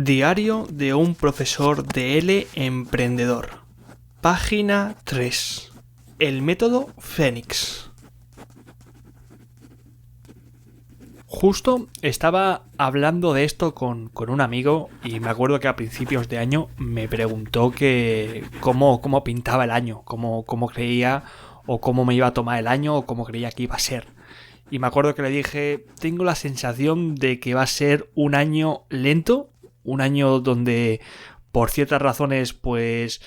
Diario de un profesor de L emprendedor. Página 3. El método Fénix. Justo estaba hablando de esto con un amigo y me acuerdo que a principios de año me preguntó que cómo pintaba el año, cómo creía o cómo me iba a tomar el año o cómo creía que iba a ser. Y me acuerdo que le dije, tengo la sensación de que va a ser un año lento, un año donde por ciertas razones pues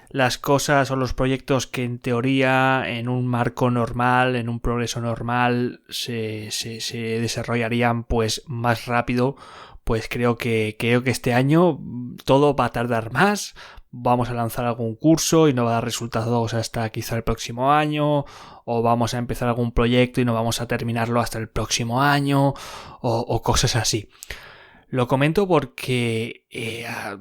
las cosas o los proyectos que en teoría en un marco normal, en un progreso normal se desarrollarían pues más rápido, pues creo que este año todo va a tardar más. Vamos a lanzar algún curso y no va a dar resultados hasta quizá el próximo año, o vamos a empezar algún proyecto y no vamos a terminarlo hasta el próximo año, o cosas así. Lo comento porque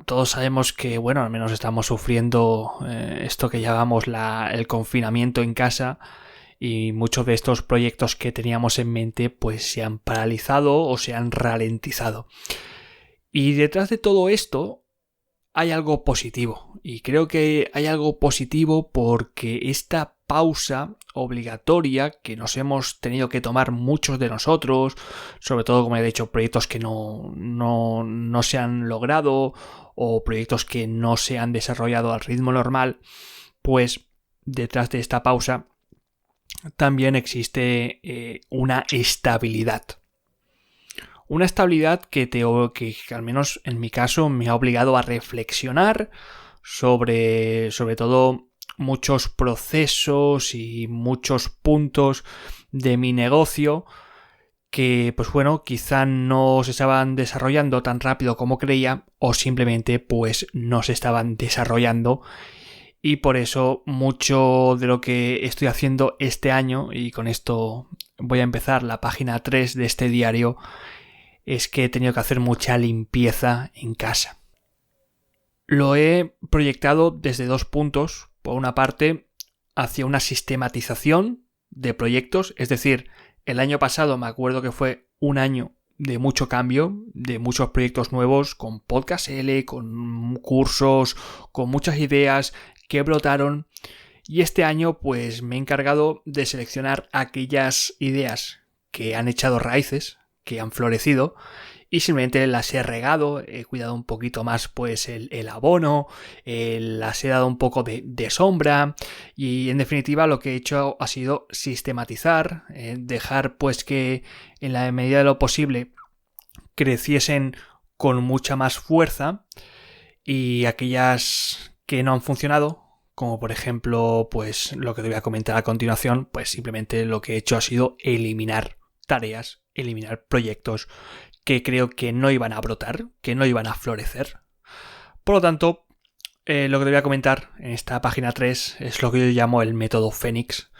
todos sabemos que, bueno, al menos estamos sufriendo esto que llamamos el confinamiento en casa, y muchos de estos proyectos que teníamos en mente pues se han paralizado o se han ralentizado. Y detrás de todo esto hay algo positivo, y creo que hay algo positivo porque esta pausa obligatoria que nos hemos tenido que tomar muchos de nosotros, sobre todo, como he dicho, proyectos que no se han logrado o proyectos que no se han desarrollado al ritmo normal, pues detrás de esta pausa también existe una estabilidad. Una estabilidad que al menos en mi caso me ha obligado a reflexionar sobre todo muchos procesos y muchos puntos de mi negocio que, pues bueno, quizá no se estaban desarrollando tan rápido como creía, o simplemente pues no se estaban desarrollando. Y por eso mucho de lo que estoy haciendo este año, y con esto voy a empezar la página 3 de este diario, es que he tenido que hacer mucha limpieza en casa. Lo he proyectado desde dos puntos. Por una parte, hacia una sistematización de proyectos, es decir, el año pasado me acuerdo que fue un año de mucho cambio, de muchos proyectos nuevos, con Podcast L, con cursos, con muchas ideas que brotaron, y este año pues me he encargado de seleccionar aquellas ideas que han echado raíces, que han florecido, y simplemente las he regado, he cuidado un poquito más pues el abono, las he dado un poco de sombra, y en definitiva lo que he hecho ha sido sistematizar, dejar pues que en la medida de lo posible creciesen con mucha más fuerza, y aquellas que no han funcionado, como por ejemplo pues lo que te voy a comentar a continuación, pues simplemente lo que he hecho ha sido eliminar tareas, eliminar proyectos que creo que no iban a brotar, que no iban a florecer. Por lo tanto, lo que te voy a comentar en esta página 3 es lo que yo llamo el método Fénix,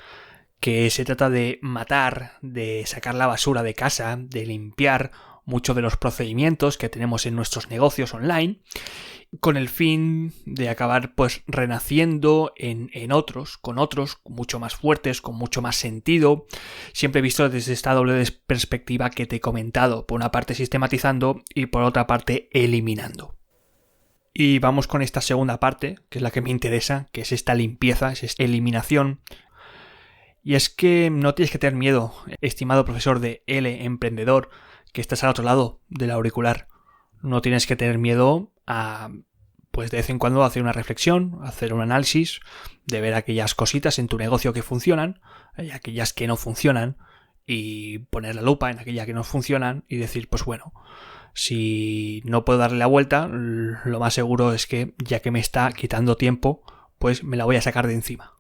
que se trata de matar, de sacar la basura de casa, de limpiar muchos de los procedimientos que tenemos en nuestros negocios online, con el fin de acabar pues renaciendo en otros, con otros mucho más fuertes, con mucho más sentido, siempre visto desde esta doble perspectiva que te he comentado, por una parte sistematizando y por otra parte eliminando. Y vamos con esta segunda parte, que es la que me interesa, que es esta limpieza, es esta eliminación. Y es que no tienes que tener miedo, estimado profesor de L emprendedor, que estás al otro lado del auricular. No tienes que tener miedo a, pues de vez en cuando, hacer una reflexión, hacer un análisis, de ver aquellas cositas en tu negocio que funcionan, y aquellas que no funcionan, y poner la lupa en aquellas que no funcionan y decir, pues bueno, si no puedo darle la vuelta, lo más seguro es que, ya que me está quitando tiempo, pues me la voy a sacar de encima.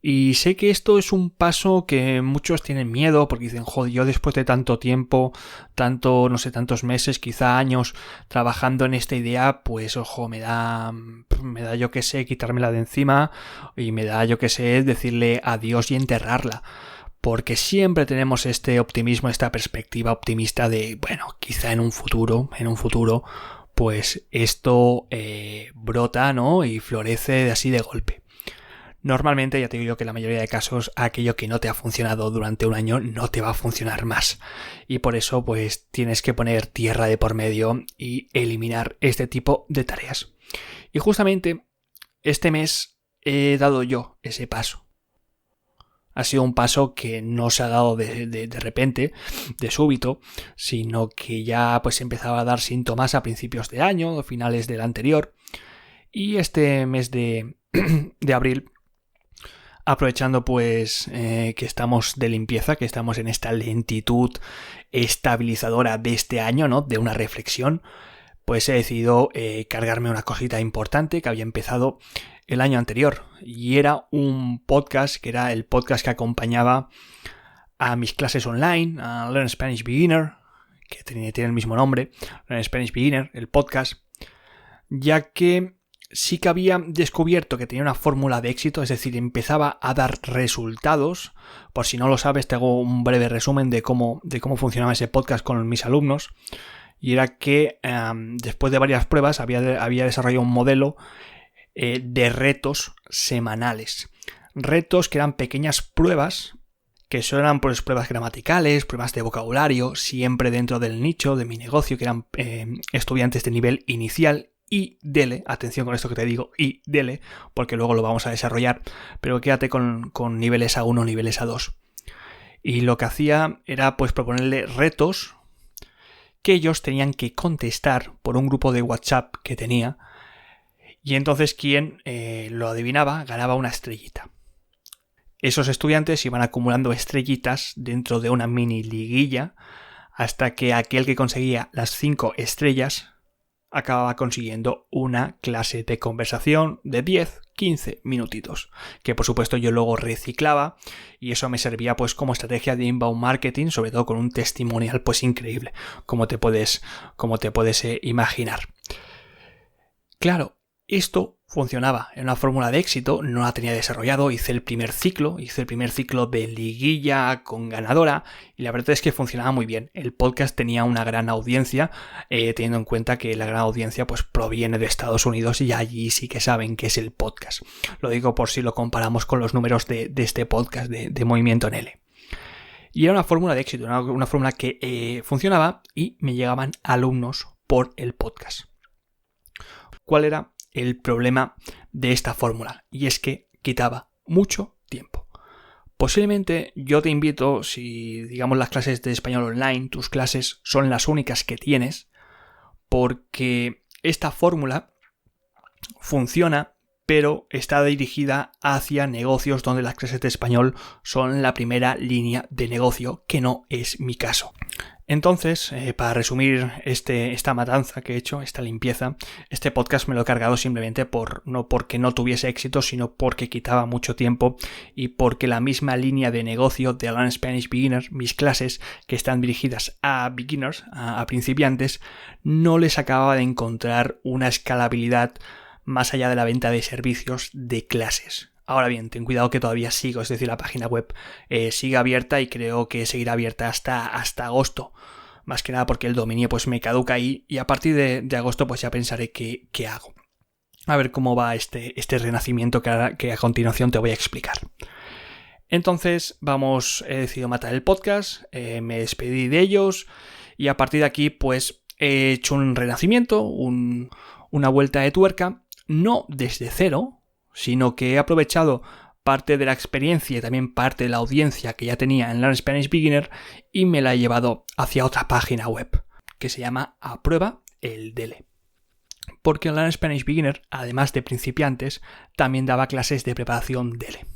Y sé que esto es un paso que muchos tienen miedo porque dicen, joder, yo después de tanto tiempo, tantos meses, quizá años trabajando en esta idea, pues ojo, me da yo que sé, quitármela de encima, y me da yo que sé, decirle adiós y enterrarla. Porque siempre tenemos este optimismo, esta perspectiva optimista de, bueno, quizá en un futuro, pues esto brota, ¿no? Y florece así de golpe. Normalmente, ya te digo yo que en la mayoría de casos, aquello que no te ha funcionado durante un año no te va a funcionar más. Y por eso, pues, tienes que poner tierra de por medio y eliminar este tipo de tareas. Y justamente este mes he dado yo ese paso. Ha sido un paso que no se ha dado de repente, de súbito, sino que ya pues empezaba a dar síntomas a principios de año, a finales del anterior. Y este mes de abril, aprovechando pues que estamos de limpieza, que estamos en esta lentitud estabilizadora de este año, ¿no? De una reflexión, pues he decidido cargarme una cosita importante que había empezado el año anterior, y era un podcast que era el podcast que acompañaba a mis clases online, a Learn Spanish Beginner, que tiene el mismo nombre, Learn Spanish Beginner, el podcast, ya que sí que había descubierto que tenía una fórmula de éxito, es decir, empezaba a dar resultados. Por si no lo sabes, te hago un breve resumen de cómo funcionaba ese podcast con mis alumnos, y era que después de varias pruebas había desarrollado un modelo de retos semanales. Retos que eran pequeñas pruebas, que eran pues pruebas gramaticales, pruebas de vocabulario, siempre dentro del nicho de mi negocio, que eran estudiantes de nivel inicial y DELE. Atención con esto que te digo, y DELE, porque luego lo vamos a desarrollar, pero quédate con niveles A1, niveles A2. Y lo que hacía era pues proponerle retos que ellos tenían que contestar por un grupo de WhatsApp que tenía. Y entonces quien lo adivinaba ganaba una estrellita. Esos estudiantes iban acumulando estrellitas dentro de una mini liguilla hasta que aquel que conseguía las 5 estrellas acababa consiguiendo una clase de conversación de 10-15 minutitos, que por supuesto yo luego reciclaba, y eso me servía pues como estrategia de inbound marketing, sobre todo con un testimonial pues increíble, como te puedes imaginar. Claro, esto funcionaba en una fórmula de éxito, no la tenía desarrollado, hice el primer ciclo de liguilla con ganadora, y la verdad es que funcionaba muy bien. El podcast tenía una gran audiencia, teniendo en cuenta que la gran audiencia pues proviene de Estados Unidos, y allí sí que saben qué es el podcast. Lo digo por si lo comparamos con los números de este podcast de Movimiento en L. Y era una fórmula de éxito, una fórmula que funcionaba y me llegaban alumnos por el podcast. ¿Cuál era el problema de esta fórmula? Y es que quitaba mucho tiempo. Posiblemente yo te invito, si digamos las clases de español online, tus clases son las únicas que tienes, porque esta fórmula funciona, pero está dirigida hacia negocios donde las clases de español son la primera línea de negocio, que no es mi caso. Entonces, para resumir esta matanza que he hecho, esta limpieza, este podcast me lo he cargado simplemente no porque no tuviese éxito, sino porque quitaba mucho tiempo, y porque la misma línea de negocio de Learn Spanish Beginner, mis clases que están dirigidas a beginners, a principiantes, no les acababa de encontrar una escalabilidad más allá de la venta de servicios de clases. Ahora bien, ten cuidado que todavía sigo, es decir, la página web sigue abierta, y creo que seguirá abierta hasta agosto. Más que nada porque el dominio pues me caduca ahí, y a partir de agosto pues ya pensaré qué hago. A ver cómo va este renacimiento que a continuación te voy a explicar. Entonces, he decidido matar el podcast, me despedí de ellos, y a partir de aquí pues he hecho un renacimiento, una vuelta de tuerca, no desde cero, sino que he aprovechado parte de la experiencia y también parte de la audiencia que ya tenía en Learn Spanish Beginner, y me la he llevado hacia otra página web que se llama Aprueba el DELE. Porque en Learn Spanish Beginner, además de principiantes, también daba clases de preparación DELE.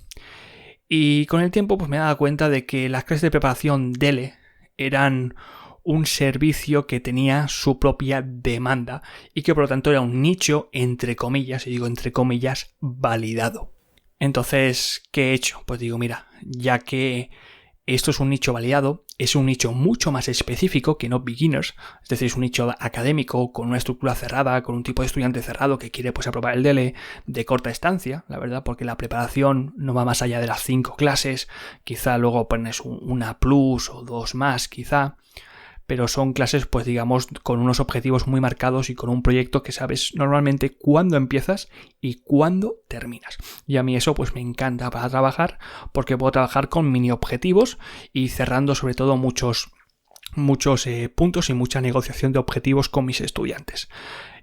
Y con el tiempo pues me he dado cuenta de que las clases de preparación DELE eran un servicio que tenía su propia demanda, y que por lo tanto era un nicho, entre comillas, y digo entre comillas, validado. Entonces, ¿qué he hecho? Pues digo, mira, ya que esto es un nicho validado, es un nicho mucho más específico que no beginners, es decir, es un nicho académico con una estructura cerrada, con un tipo de estudiante cerrado que quiere pues aprobar el DELE de corta estancia, la verdad, porque la preparación no va más allá de las 5 clases, quizá luego pones una plus o 2 más, quizá. pero son clases, pues digamos, con unos objetivos muy marcados y con un proyecto que sabes normalmente cuándo empiezas y cuándo terminas. Y a mí eso pues me encanta para trabajar, porque puedo trabajar con mini objetivos y cerrando sobre todo muchos puntos y mucha negociación de objetivos con mis estudiantes.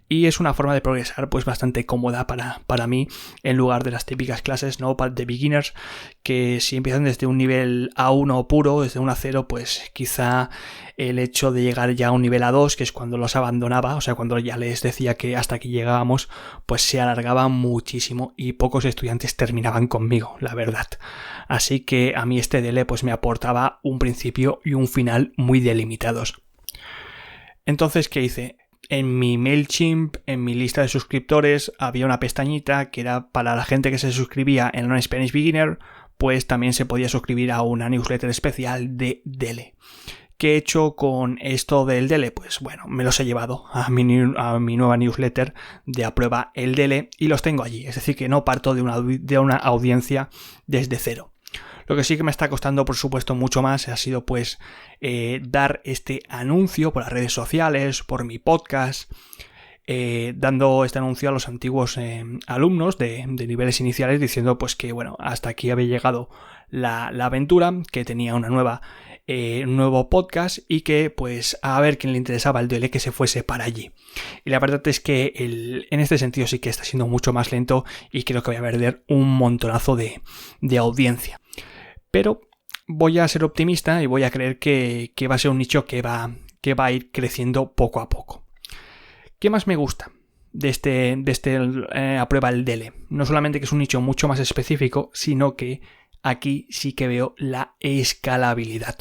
Y es una forma de progresar pues bastante cómoda para mí, en lugar de las típicas clases, ¿no?, de beginners, que si empiezan desde un nivel A1 puro, desde un A0, pues quizá el hecho de llegar ya a un nivel A2, que es cuando los abandonaba, o sea, cuando ya les decía que hasta aquí llegábamos, pues se alargaba muchísimo y pocos estudiantes terminaban conmigo, la verdad. Así que a mí este DL pues me aportaba un principio y un final muy delimitados. Entonces, ¿qué hice? En mi MailChimp, en mi lista de suscriptores, había una pestañita que era para la gente que se suscribía en un Spanish Beginner, pues también se podía suscribir a una newsletter especial de DL. ¿Qué he hecho con esto del DL? Pues bueno, me los he llevado a mi nueva newsletter de A Prueba el DL y los tengo allí. Es decir, que no parto de una audiencia desde cero. Lo que sí que me está costando, por supuesto, mucho más ha sido pues dar este anuncio por las redes sociales, por mi podcast, dando este anuncio a los antiguos alumnos de niveles iniciales, diciendo pues que bueno, hasta aquí había llegado la aventura, que tenía un nuevo podcast y que pues a ver quién le interesaba el DL que se fuese para allí. Y la verdad es que en este sentido sí que está siendo mucho más lento y creo que voy a perder un montonazo de audiencia. Pero voy a ser optimista y voy a creer que va a ser un nicho que va a ir creciendo poco a poco. ¿Qué más me gusta de este A Prueba el DL? No solamente que es un nicho mucho más específico, sino que aquí sí que veo la escalabilidad.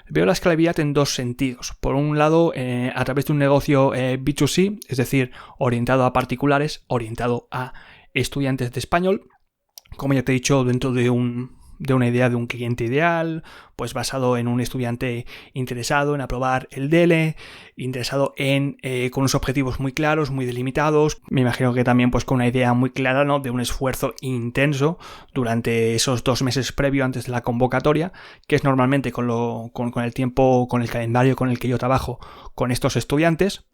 Veo la escalabilidad en dos sentidos. Por un lado, a través de un negocio B2C, es decir, orientado a particulares, orientado a estudiantes de español, como ya te he dicho, dentro de una idea de un cliente ideal, pues basado en un estudiante interesado en aprobar el DL, interesado con unos objetivos muy claros, muy delimitados. Me imagino que también pues con una idea muy clara, ¿no?, de un esfuerzo intenso durante esos 2 meses previo antes de la convocatoria, que es normalmente con el tiempo, con el calendario con el que yo trabajo con estos estudiantes.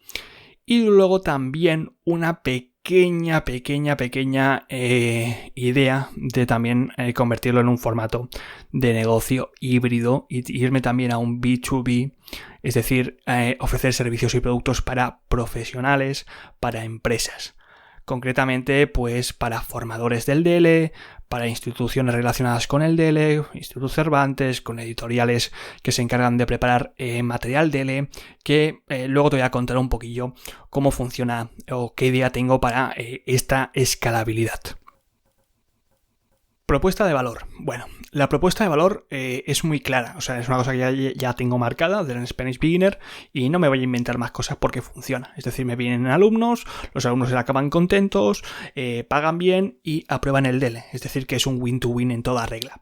Y luego también una pequeña idea de también convertirlo en un formato de negocio híbrido y irme también a un B2B, es decir, ofrecer servicios y productos para profesionales, para empresas. Concretamente, pues para formadores del DL, para instituciones relacionadas con el DL, Instituto Cervantes, con editoriales que se encargan de preparar material DL, que luego te voy a contar un poquillo cómo funciona o qué idea tengo para esta escalabilidad. Propuesta de valor. Bueno, la propuesta de valor es muy clara, o sea, es una cosa que ya tengo marcada del Spanish Beginner y no me voy a inventar más cosas porque funciona. Es decir, me vienen alumnos, los alumnos se acaban contentos, pagan bien y aprueban el DL, es decir, que es un win-to-win en toda regla.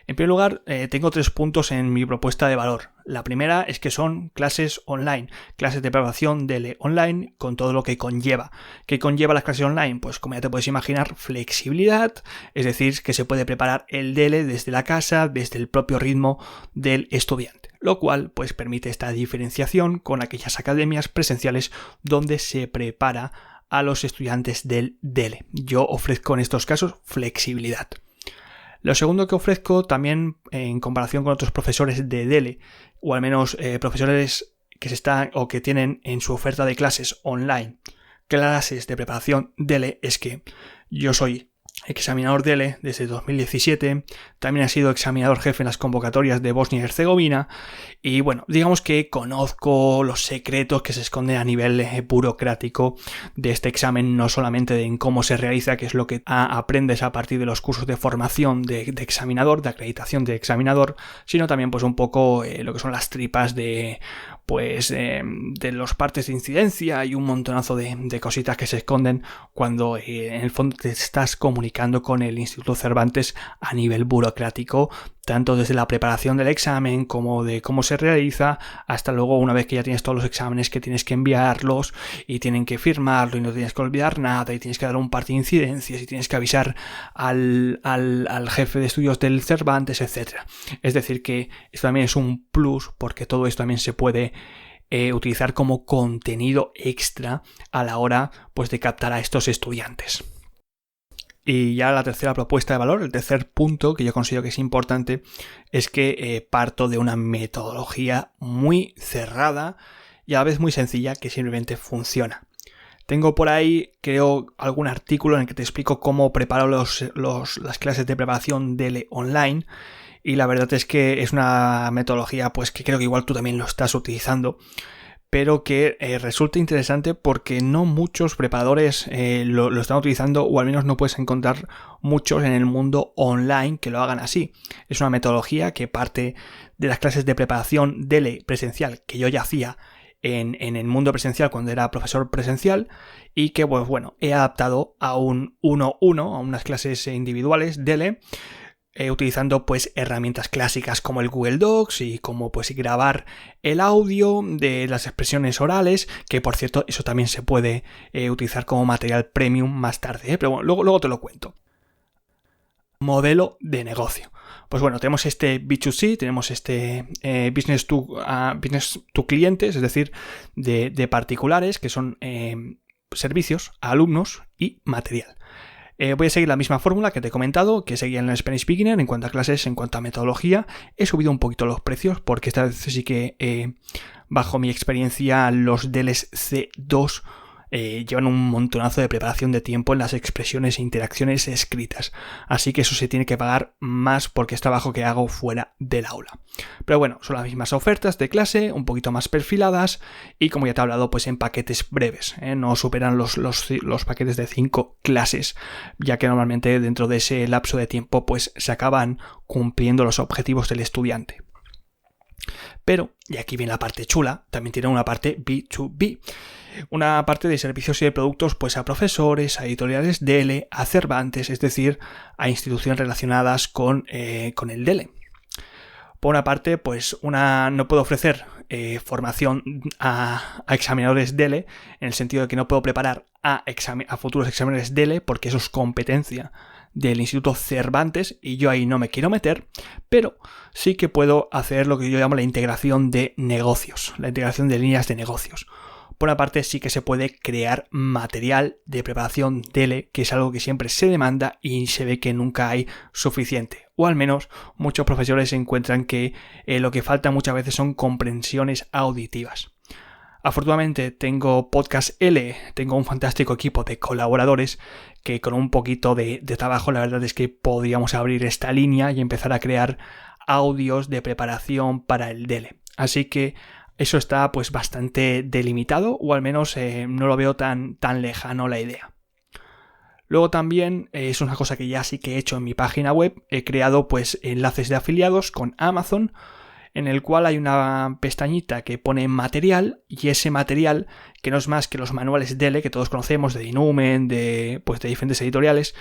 En primer lugar, tengo 3 puntos en mi propuesta de valor. La primera es que son clases online, clases de preparación DL online con todo lo que conlleva. ¿Qué conlleva las clases online? Pues como ya te puedes imaginar, flexibilidad, es decir, que se puede preparar el DL desde la casa, desde el propio ritmo del estudiante, lo cual pues permite esta diferenciación con aquellas academias presenciales donde se prepara a los estudiantes del DL. Yo ofrezco en estos casos flexibilidad. Lo segundo que ofrezco también en comparación con otros profesores de DL, o al menos profesores que tienen en su oferta de clases online clases de preparación DL, es que yo soy examinador DL desde 2017, también he sido examinador jefe en las convocatorias de Bosnia y Herzegovina y bueno, digamos que conozco los secretos que se esconden a nivel burocrático de este examen, no solamente en cómo se realiza, que es lo que aprendes a partir de los cursos de formación de examinador, de acreditación de examinador, sino también pues un poco lo que son las tripas de los partes de incidencia y un montonazo de cositas que se esconden cuando en el fondo te estás comunicando comunicando con el Instituto Cervantes a nivel burocrático, tanto desde la preparación del examen como de cómo se realiza, hasta luego una vez que ya tienes todos los exámenes que tienes que enviarlos y tienen que firmarlo y no tienes que olvidar nada y tienes que dar un par de incidencias y tienes que avisar al jefe de estudios del Cervantes, etc. Es decir que esto también es un plus porque todo esto también se puede utilizar como contenido extra a la hora pues de captar a estos estudiantes. Y ya la tercera propuesta de valor, el tercer punto que yo considero que es importante, es que parto de una metodología muy cerrada y a la vez muy sencilla que simplemente funciona. Tengo por ahí, creo, algún artículo en el que te explico cómo preparo las clases de preparación DELE online. Y la verdad es que es una metodología pues que creo que igual tú también lo estás utilizando, pero que resulta interesante porque no muchos preparadores lo están utilizando, o al menos no puedes encontrar muchos en el mundo online que lo hagan así. Es una metodología que parte de las clases de preparación DELE presencial que yo ya hacía en el mundo presencial cuando era profesor presencial y que pues bueno, he adaptado a un 1-1, a unas clases individuales DELE, utilizando pues herramientas clásicas como el Google Docs y como pues grabar el audio de las expresiones orales, que por cierto eso también se puede utilizar como material premium más tarde, pero bueno, luego te lo cuento. Modelo de negocio. Pues bueno, tenemos este B2C, tenemos este business to clientes, es decir, de particulares, que son servicios a alumnos y material. Voy a seguir la misma fórmula que te he comentado, que seguía en el Spanish Beginner en cuanto a clases, en cuanto a metodología. He subido un poquito los precios porque esta vez sí que, bajo mi experiencia, los DELES C2 llevan un montonazo de preparación de tiempo en las expresiones e interacciones escritas. Así que eso se tiene que pagar más porque es trabajo que hago fuera del aula. Pero bueno, son las mismas ofertas de clase, un poquito más perfiladas y como ya te he hablado, pues en paquetes breves. No superan los paquetes de 5 clases, ya que normalmente dentro de ese lapso de tiempo pues se acaban cumpliendo los objetivos del estudiante. Pero, y aquí viene la parte chula, también tiene una parte B2B. Una parte de servicios y de productos pues a profesores, a editoriales DELE, a Cervantes, es decir, a instituciones relacionadas con el DELE. Por una parte, pues no puedo ofrecer formación a examinadores DELE, en el sentido de que no puedo preparar a futuros examinadores DELE, porque eso es competencia del Instituto Cervantes y yo ahí no me quiero meter, pero sí que puedo hacer lo que yo llamo la integración de negocios, la integración de líneas de negocios. Por una parte sí que se puede crear material de preparación DELE, que es algo que siempre se demanda y se ve que nunca hay suficiente. O al menos muchos profesores encuentran que lo que falta muchas veces son comprensiones auditivas. Afortunadamente tengo Podcast L, tengo un fantástico equipo de colaboradores que con un poquito de trabajo la verdad es que podríamos abrir esta línea y empezar a crear audios de preparación para el DELE. Así que eso está pues bastante delimitado, o al menos no lo veo tan lejano la idea. Luego también es una cosa que ya sí que he hecho en mi página web, he creado pues enlaces de afiliados con Amazon, en el cual hay una pestañita que pone material, y ese material, que no es más que los manuales DELE que todos conocemos, de Inumen, de diferentes editoriales,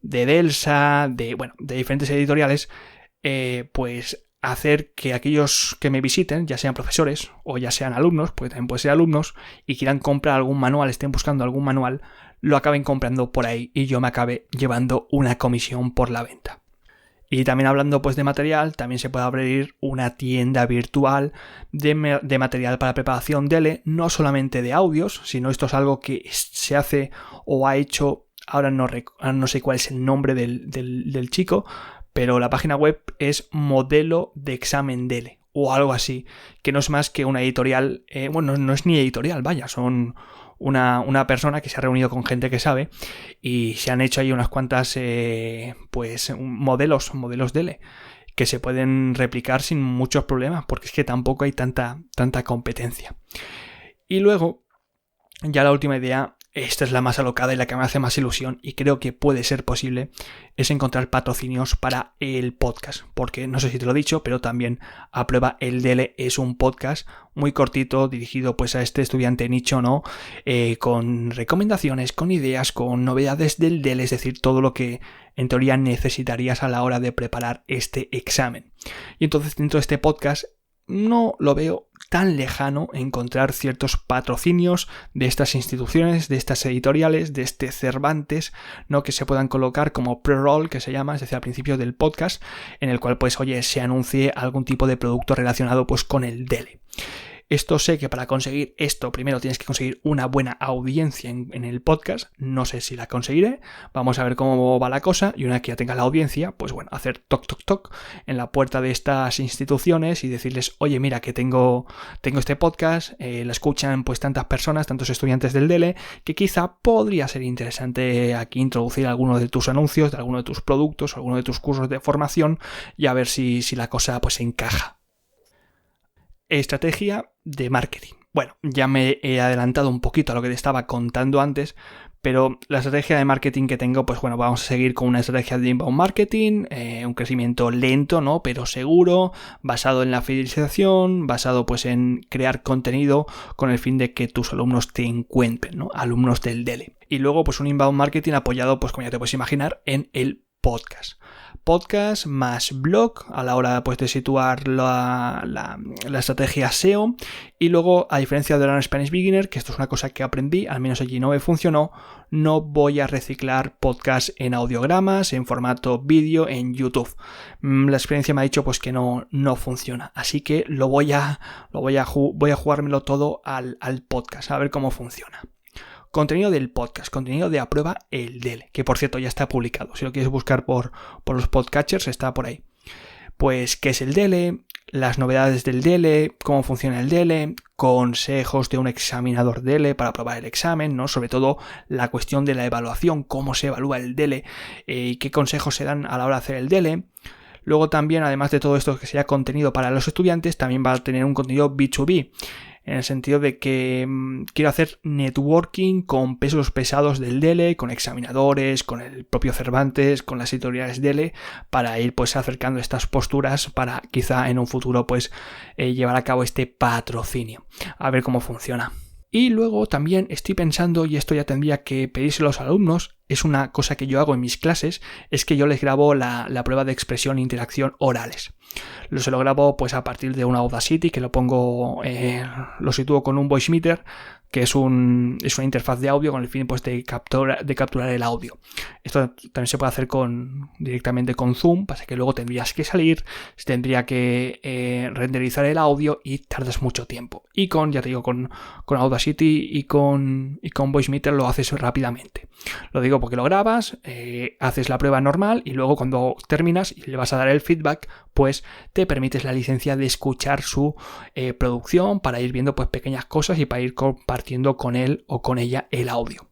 de Delsa, de diferentes editoriales, pues hacer que aquellos que me visiten, ya sean profesores o ya sean alumnos, porque también pueden ser alumnos, y quieran comprar algún manual, estén buscando algún manual, lo acaben comprando por ahí y yo me acabe llevando una comisión por la venta. Y también hablando pues de material, también se puede abrir una tienda virtual de material para preparación DELE, no solamente de audios, sino esto es algo que se hace o ha hecho, ahora no sé cuál es el nombre del chico, pero la página web es Modelo de Examen DELE o algo así, que no es más que una editorial, no es ni editorial, vaya, son una persona que se ha reunido con gente que sabe y se han hecho ahí unas cuantas modelos DELE que se pueden replicar sin muchos problemas, porque es que tampoco hay tanta competencia. Y luego, ya la última idea esta es la más alocada y la que me hace más ilusión y creo que puede ser posible, es encontrar patrocinios para el podcast, porque no sé si te lo he dicho, pero también A Prueba el DELE es un podcast muy cortito dirigido pues a este estudiante nicho, ¿no? Con recomendaciones, con ideas, con novedades del DELE, es decir, todo lo que en teoría necesitarías a la hora de preparar este examen. Y entonces dentro de este podcast no lo veo tan lejano encontrar ciertos patrocinios de estas instituciones, de estas editoriales, de este Cervantes, ¿no? Que se puedan colocar como pre-roll, que se llama, es decir, al principio del podcast, en el cual pues oye, se anuncie algún tipo de producto relacionado pues con el DELE. Esto sé que para conseguir esto primero tienes que conseguir una buena audiencia en el podcast, no sé si la conseguiré, vamos a ver cómo va la cosa y una vez que ya tengas la audiencia, pues bueno, hacer toc toc toc en la puerta de estas instituciones y decirles, oye mira que tengo este podcast, lo escuchan pues tantas personas, tantos estudiantes del DELE, que quizá podría ser interesante aquí introducir alguno de tus anuncios, de alguno de tus productos, alguno de tus cursos de formación y a ver si la cosa pues encaja. Estrategia de marketing. Bueno, ya me he adelantado un poquito a lo que te estaba contando antes, pero la estrategia de marketing que tengo, pues bueno, vamos a seguir con una estrategia de inbound marketing, un crecimiento lento, ¿no? Pero seguro, basado en la fidelización, basado pues en crear contenido con el fin de que tus alumnos te encuentren, ¿no? Alumnos del DELE. Y luego pues un inbound marketing apoyado, pues como ya te puedes imaginar, en el podcast más blog a la hora pues de situar la estrategia SEO y luego a diferencia de Learn Spanish Beginner, que esto es una cosa que aprendí, al menos allí no me funcionó, no voy a reciclar podcast en audiogramas, en formato vídeo en YouTube. La experiencia me ha dicho pues que no funciona, así que voy a jugármelo todo al podcast, a ver cómo funciona. Contenido del podcast, contenido de A Prueba el DELE, que por cierto ya está publicado. Si lo quieres buscar por los podcatchers, está por ahí. Pues, ¿qué es el DELE? Las novedades del DELE, cómo funciona el DELE, consejos de un examinador DELE para aprobar el examen, ¿no? Sobre todo la cuestión de la evaluación, cómo se evalúa el DELE y qué consejos se dan a la hora de hacer el DELE. Luego también, además de todo esto que sea contenido para los estudiantes, también va a tener un contenido B2B. En el sentido de que quiero hacer networking con pesos pesados del DELE, con examinadores, con el propio Cervantes, con las editoriales DELE, para ir pues acercando estas posturas para quizá en un futuro pues llevar a cabo este patrocinio. A ver cómo funciona. Y luego también estoy pensando, y esto ya tendría que pedírselo a los alumnos, es una cosa que yo hago en mis clases, es que yo les grabo la prueba de expresión e interacción orales. Se lo grabo pues a partir de una Audacity que lo pongo, lo sitúo con un voice meter, que es una interfaz de audio con el fin pues de capturar el audio. Esto también se puede hacer directamente con Zoom, pasa que luego tendrías que salir, tendría que renderizar el audio y tardas mucho tiempo. Y con Audacity y con voice meter lo haces rápidamente. Lo digo porque lo grabas, haces la prueba normal y luego cuando terminas y le vas a dar el feedback, pues te permites la licencia de escuchar su producción para ir viendo pues pequeñas cosas y para ir compartiendo con él o con ella el audio.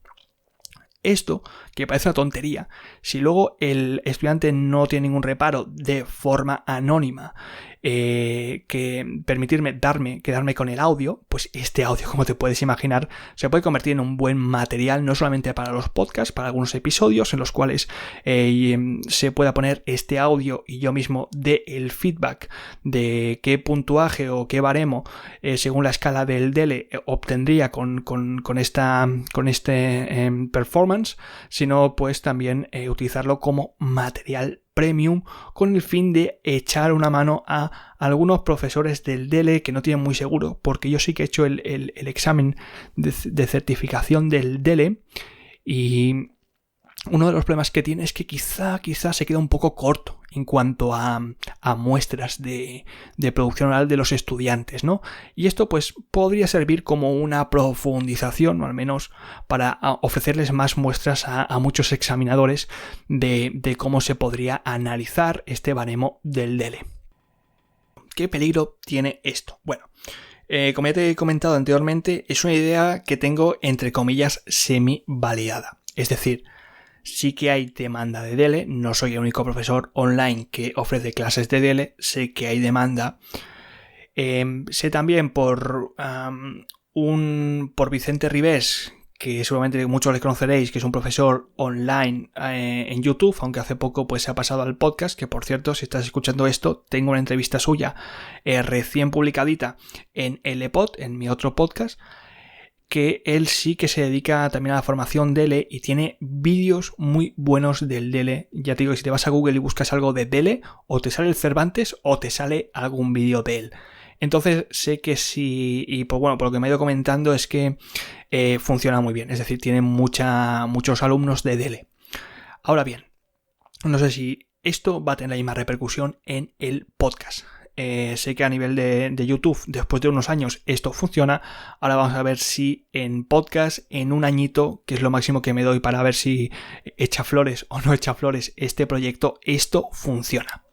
Esto, que parece una tontería, si luego el estudiante no tiene ningún reparo de forma anónima que permitirme quedarme con el audio, pues este audio, como te puedes imaginar, se puede convertir en un buen material no solamente para los podcasts, para algunos episodios en los cuales se pueda poner este audio y yo mismo dé el feedback de qué puntuaje o qué baremo según la escala del DELE obtendría con este performance, sino pues también utilizarlo como material premium con el fin de echar una mano a algunos profesores del DELE que no tienen muy seguro, porque yo sí que he hecho el examen de certificación del DELE y uno de los problemas que tiene es que quizá se queda un poco corto en cuanto a muestras de producción oral de los estudiantes, ¿no? Y esto pues podría servir como una profundización, o al menos para ofrecerles más muestras a muchos examinadores de cómo se podría analizar este baremo del DELE. ¿Qué peligro tiene esto? Bueno, como ya te he comentado anteriormente, es una idea que tengo entre comillas semi-validada. Es decir, sí que hay demanda de DELE, no soy el único profesor online que ofrece clases de DELE, sé que hay demanda. Sé también por Vicente Ribés que seguramente muchos le conoceréis, que es un profesor online en YouTube, aunque hace poco pues se ha pasado al podcast, que por cierto, si estás escuchando esto, tengo una entrevista suya recién publicadita en LPod, en mi otro podcast, que él sí que se dedica también a la formación DELE y tiene vídeos muy buenos del DELE. Ya te digo que si te vas a Google y buscas algo de DELE, o te sale el Cervantes o te sale algún vídeo de él. Entonces sé que sí, y pues bueno, por lo que me he ido comentando es que funciona muy bien, es decir, tiene muchos alumnos de DELE. Ahora bien, no sé si esto va a tener la misma repercusión en el podcast. Sé que a nivel de YouTube, después de unos años, esto funciona. Ahora vamos a ver si en podcast, en un añito, que es lo máximo que me doy para ver si echa flores o no echa flores este proyecto, esto funciona.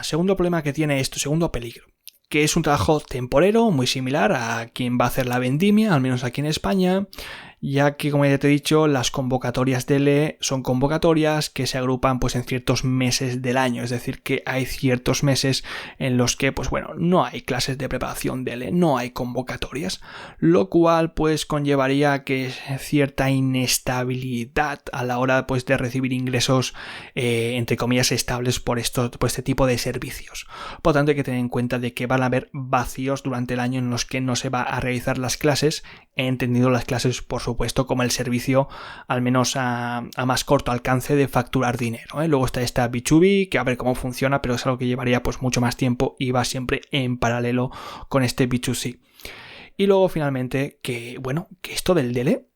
Segundo problema que tiene esto, segundo peligro, que es un trabajo temporero muy similar a quien va a hacer la vendimia, al menos aquí en España, ya que, como ya te he dicho, las convocatorias DELE son convocatorias que se agrupan pues en ciertos meses del año, es decir, que hay ciertos meses en los que pues bueno, no hay clases de preparación DELE, no hay convocatorias, lo cual pues conllevaría que cierta inestabilidad a la hora pues de recibir ingresos entre comillas estables por este tipo de servicios. Por lo tanto, hay que tener en cuenta de que van a haber vacíos durante el año en los que no se va a realizar las clases. He entendido las clases, por supuesto, como el servicio, al menos a más corto alcance, de facturar dinero, Luego está esta B2B, que a ver cómo funciona, pero es algo que llevaría pues mucho más tiempo y va siempre en paralelo con este B2C. Y luego finalmente que esto del DELE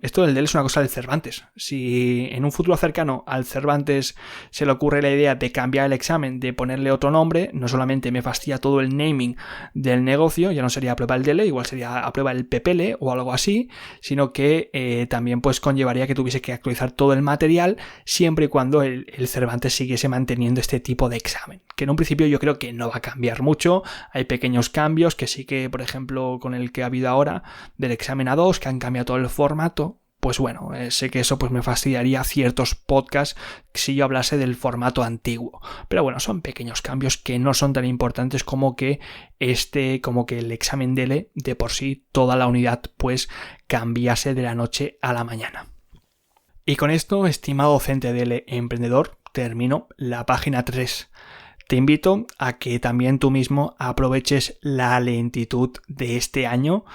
es una cosa del Cervantes. Si en un futuro cercano al Cervantes se le ocurre la idea de cambiar el examen, de ponerle otro nombre, no solamente me fastidia todo el naming del negocio, ya no sería a prueba el DELE, igual sería a prueba el PPL o algo así, sino que también pues conllevaría que tuviese que actualizar todo el material siempre y cuando el Cervantes siguiese manteniendo este tipo de examen, que en un principio yo creo que no va a cambiar mucho. Hay pequeños cambios que sí que, por ejemplo, con el que ha habido ahora del examen A2, que han cambiado todo el formato, pues bueno, sé que eso pues me fastidiaría ciertos podcasts si yo hablase del formato antiguo, pero bueno, son pequeños cambios que no son tan importantes como que el examen DELE de por sí, toda la unidad pues cambiase de la noche a la mañana. Y con esto, estimado docente DELE emprendedor, termino la página 3. Te invito a que también tú mismo aproveches la lentitud de este año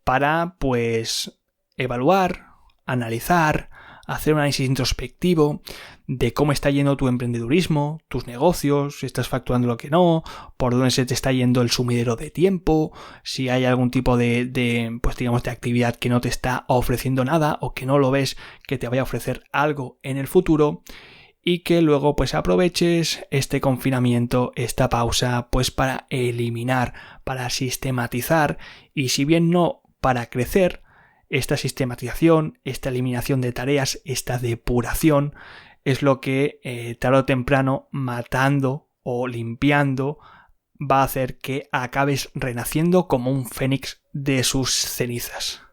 para pues evaluar, analizar, hacer un análisis introspectivo de cómo está yendo tu emprendedurismo, tus negocios, si estás facturando lo que no, por dónde se te está yendo el sumidero de tiempo, si hay algún tipo de actividad que no te está ofreciendo nada o que no lo ves que te vaya a ofrecer algo en el futuro, y que luego pues aproveches este confinamiento, esta pausa, pues para eliminar, para sistematizar, y si bien no para crecer, esta sistematización, esta eliminación de tareas, esta depuración, es lo que tarde o temprano, matando o limpiando, va a hacer que acabes renaciendo como un fénix de sus cenizas.